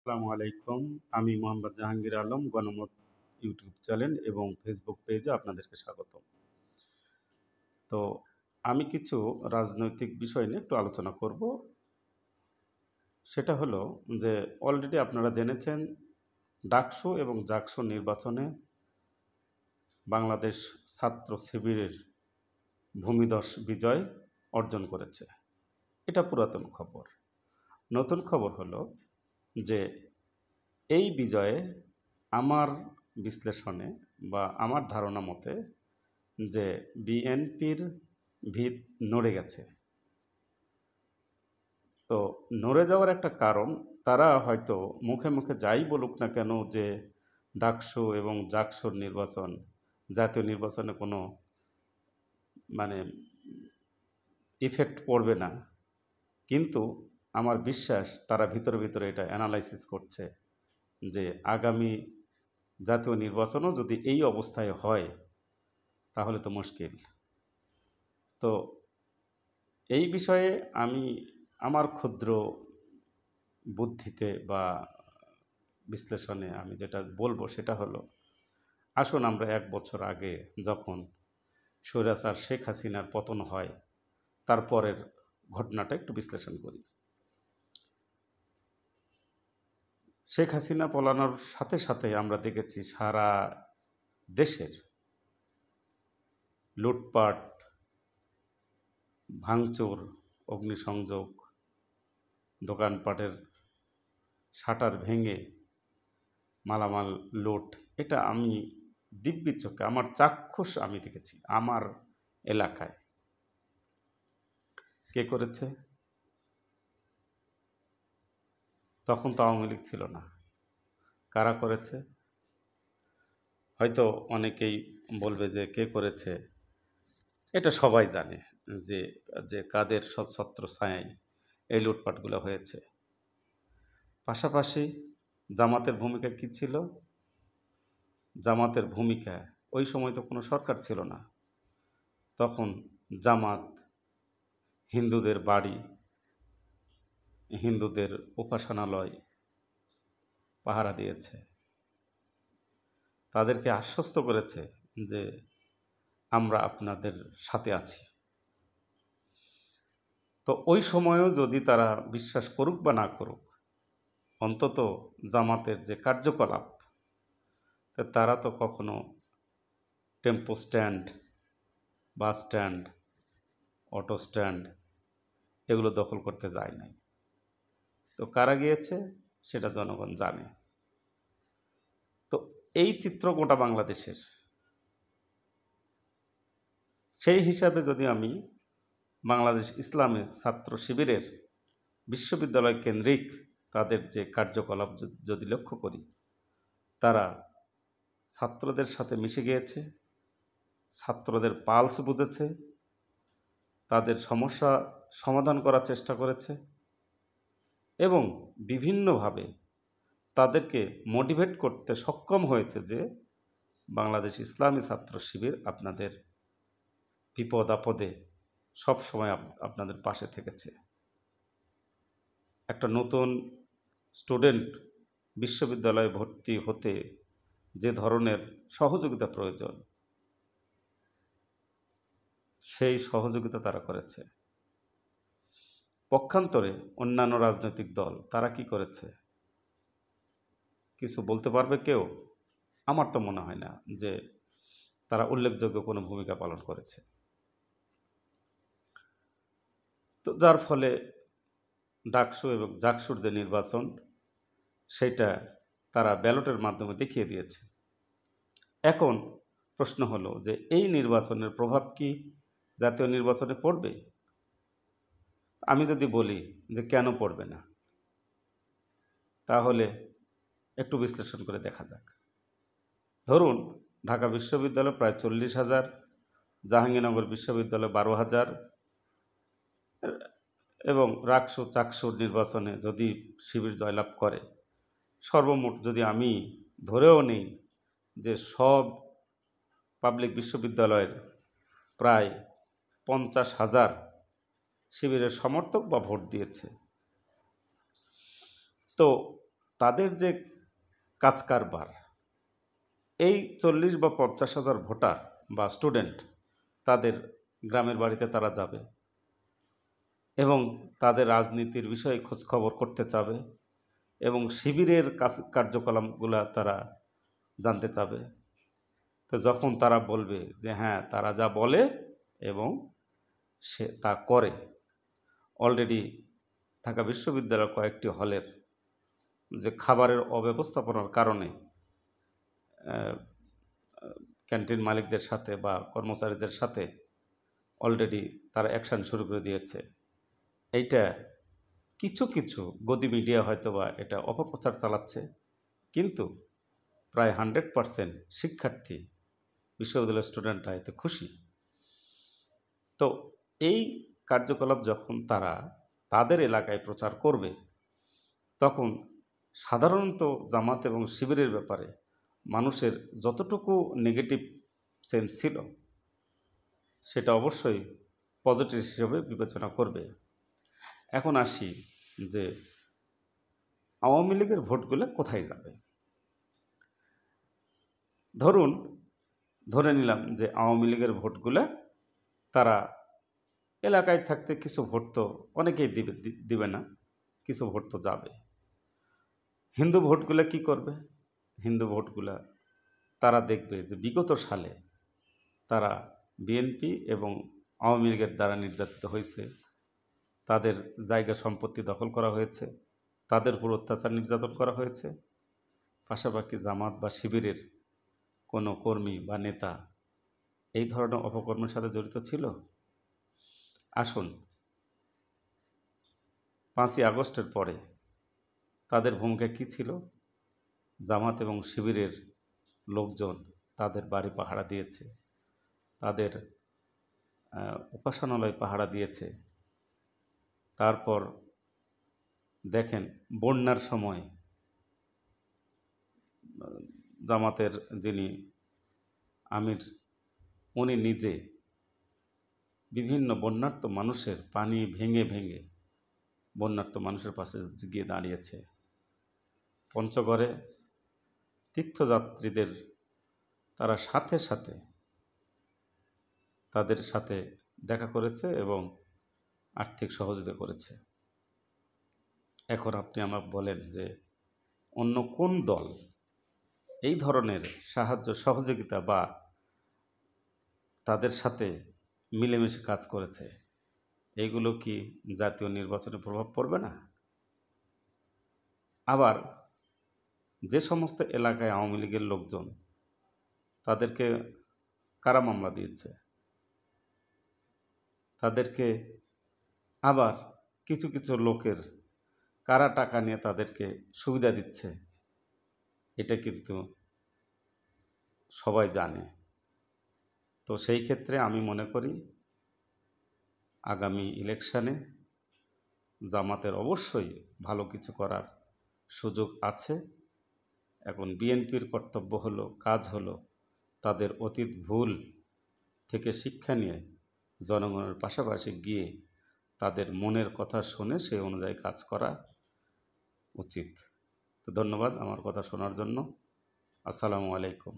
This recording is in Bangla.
আসসালামু আলাইকুম। আমি মোহাম্মদ জাহাঙ্গীর আলম, গণমত ইউটিউব চ্যানেল এবং ফেসবুক পেজে আপনাদেরকে স্বাগতম। তো আমি কিছু রাজনৈতিক বিষয় নিয়ে একটু আলোচনা করব। সেটা হলো যে অলরেডি আপনারা জেনেছেন ডাকসু এবং জাকসু নির্বাচনে বাংলাদেশ ছাত্র শিবিরের ভূমিধস বিজয় অর্জন করেছে। এটা পুরাতন খবর। নতুন খবর হলো যে এই বিজয়ে আমার বিশ্লেষণে বা আমার ধারণা মতে যে বিএনপির ভিত নড়ে গেছে। তো নড়ে যাওয়ার একটা কারণ, তারা হয়তো মুখে মুখে যাই বলুক না কেন যে ডাকসু এবং জাকসুর নির্বাচন জাতীয় নির্বাচনে কোনো মানে ইফেক্ট পড়বে না, কিন্তু আমার বিশ্বাস তারা ভিতরে ভিতরে এটা অ্যানালাইসিস করছে যে আগামী জাতীয় নির্বাচনও যদি এই অবস্থায় হয় তাহলে তো মুশকিল। তো এই বিষয়ে আমি আমার ক্ষুদ্র বুদ্ধিতে বা বিশ্লেষণে আমি যেটা বলবো সেটা হলো, আসুন আমরা 1 বছর আগে যখন স্বৈরাচার শেখ হাসিনার পতন হয় তারপরের ঘটনাটা একটু বিশ্লেষণ করি। শেখ হাসিনা পলানোর সাথে সাথে আমরা দেখেছি সারা দেশের লুটপাট, ভাঙচুর, অগ্নিসংযোগ, দোকানপাটের শাটার ভেঙে মালামাল লুট, এটা আমি দিব্যি চোখে আমার চাক্ষুষ আমি দেখেছি আমার এলাকায়। কে করেছে? তখন তো আওয়ামী লীগ ছিল না। কারা করেছে? হয়তো অনেকেই বলবে যে কে করেছে, এটা সবাই জানে যে যে কাদের ছত্র ছায়ায় এই লুটপাটগুলো হয়েছে। পাশাপাশি জামাতের ভূমিকা কি ছিল? জামাতের ভূমিকা, ওই সময় তো কোনো সরকার ছিল না, তখন জামাত হিন্দুদের বাড়ি, হিন্দুদের উপাসনালয় পাহারা দিয়েছে, তাদেরকে আশ্বস্ত করেছে যে আমরা আপনাদের সাথে আছি। তো ওই সময়ও যদি তারা বিশ্বাস করুক বা না করুক, অন্তত জামাতের যে কার্যকলাপ, তারা তো কখনো tempo stand, bus stand, auto stand এগুলো দখল করতে যায় নাই। তো কারা গিয়েছে সেটা জনগণ জানে। তো এই চিত্র গোটা বাংলাদেশের। সেই হিসাবে যদি আমি বাংলাদেশ ইসলামী ছাত্র শিবিরের বিশ্ববিদ্যালয় কেন্দ্রিক তাদের যে কার্যকলাপ যদি লক্ষ্য করি, তারা ছাত্রদের সাথে মিশে গিয়েছে, ছাত্রদের পালস বুঝেছে, তাদের সমস্যা সমাধান করার চেষ্টা করেছে এবং বিভিন্নভাবে তাদেরকে মোটিভেট করতে সক্ষম হয়েছে যে বাংলাদেশ ইসলামী ছাত্র শিবির আপনাদের বিপদ আপদে সবসময় আপনাদের পাশে থেকেছে। একটা নতুন স্টুডেন্ট বিশ্ববিদ্যালয়ে ভর্তি হতে যে ধরনের সহযোগিতা প্রয়োজন, সেই সহযোগিতা তারা করেছে। পক্ষান্তরে অন্যান্য রাজনৈতিক দল তারা কি করেছে কিছু বলতে পারবে কেউ? আমার তো মনে হয় না যে তারা উল্লেখযোগ্য কোনো ভূমিকা পালন করেছে। তো যার ফলে ডাকসু এবং জাকসুর যে নির্বাচন, সেটা তারা ব্যালটের মাধ্যমে দেখিয়ে দিয়েছে। এখন প্রশ্ন হলো যে এই নির্বাচনের প্রভাব কি জাতীয় নির্বাচনে পড়বে? আমি যদি বলি যে কেন পড়বে না, তাহলে একটু বিশ্লেষণ করে দেখা যাক। ধরুন ঢাকা বিশ্ববিদ্যালয় প্রায় 40,000, জাহাঙ্গীরনগর বিশ্ববিদ্যালয় 12,000 এবং রাকসু চাকসুর নির্বাচনে যদি শিবির জয়লাভ করে, সর্বমোট যদি আমি ধরেও নিই যে সব পাবলিক বিশ্ববিদ্যালয়ের প্রায় 50,000 শিবিরের সমর্থক বা ভোট দিয়েছে, তো তাদের যে কাজ কারবার, এই 40 বা 50,000 ভোটার বা স্টুডেন্ট তাদের গ্রামের বাড়িতে তারা যাবে এবং তাদের রাজনীতির বিষয়ে খোঁজখবর করতে চাবে এবং শিবিরের কার্যকলাপগুলো তারা জানতে চাবে। তো যখন তারা বলবে যে হ্যাঁ তারা যা বলে এবং সে তা করে, অলরেডি ঢাকা বিশ্ববিদ্যালয়ের কয়েকটি হলের যে খাবারের অব্যবস্থাপনার কারণে ক্যান্টিন মালিকদের সাথে বা কর্মচারীদের সাথে অলরেডি তারা অ্যাকশন শুরু করে দিয়েছে। এইটা কিছু কিছু গদি মিডিয়া হয়তো বা এটা অপপ্রচার চালাচ্ছে, কিন্তু প্রায় 100% শিক্ষার্থী বিশ্ববিদ্যালয়ের স্টুডেন্টরা এতে খুশি। তো এই কার্যকলাপ যখন তারা তাদের এলাকায় প্রচার করবে, তখন সাধারণত জামাত এবং শিবিরের ব্যাপারে মানুষের যতটুকু নেগেটিভ সেন্স ছিল সেটা অবশ্যই পজিটিভ হিসেবে বিবেচনা করবে। এখন আসি যে আওয়ামী লীগের ভোটগুলো কোথায় যাবে। ধরে নিলাম যে আওয়ামী লীগের ভোটগুলো তারা এলাকায় থাকতে কিছু ভোট তো অনেকেই দিবে না, কিছু ভোট তো যাবে। হিন্দু ভোটগুলো কি করবে? হিন্দু ভোটগুলা তারা দেখবে যে বিগত সালে তারা বিএনপি এবং আওয়ামী লীগের দ্বারা নির্যাতিত হয়েছে, তাদের জায়গা সম্পত্তি দখল করা হয়েছে, তাদের উপর অত্যাচার নির্যাতন করা হয়েছে। পাশাপাশি জামাত বা শিবিরের কোনো কর্মী বা নেতা এই ধরনের অপকর্মের সাথে জড়িত ছিল। আসুন 5ই আগস্টের পরে তাদের ভূমিকা কী ছিল? জামাত এবং শিবিরের লোকজন তাদের বাড়ি পাহারা দিয়েছে, তাদের উপাসনালয় পাহারা দিয়েছে। তারপর দেখেন বন্যার সময় জামাতের যিনি আমির, উনি নিজে বিভিন্ন বন্যার্ত মানুষের পানি ভেঙে ভেঙে বন্যার্ত মানুষের পাশে গিয়ে দাঁড়িয়েছে। পঞ্চগড়ে তীর্থযাত্রীদের তারা সাথে সাথে তাদের সাথে দেখা করেছে এবং আর্থিক সহযোগিতা করেছে। এখন আপনি আমাকে বলেন যে অন্য কোন দল এই ধরনের সাহায্য সহযোগিতা বা তাদের সাথে মিলেমিশে কাজ করেছে? এইগুলো কি জাতীয় নির্বাচনে প্রভাব পড়বে না? আবার যে সমস্ত এলাকায় আওয়ামী লীগের লোকজন, তাদেরকে কারা মামলা দিয়েছে, তাদেরকে আবার কিছু কিছু লোকের কারা টাকা নিয়ে তাদেরকে সুবিধা দিচ্ছে, এটা কিন্তু সবাই জানে। তো সেই ক্ষেত্রে আমি মনে করি আগামী ইলেকশানে জামাতের অবশ্যই ভালো কিছু করার সুযোগ আছে। এখন বিএনপির কর্তব্য হলো, কাজ হলো তাদের অতীত ভুল থেকে শিক্ষা নিয়ে জনগণের পাশাপাশি গিয়ে তাদের মনের কথা শুনে সেই অনুযায়ী কাজ করা উচিত। তো ধন্যবাদ আমার কথা শোনার জন্য। আসসালামু আলাইকুম।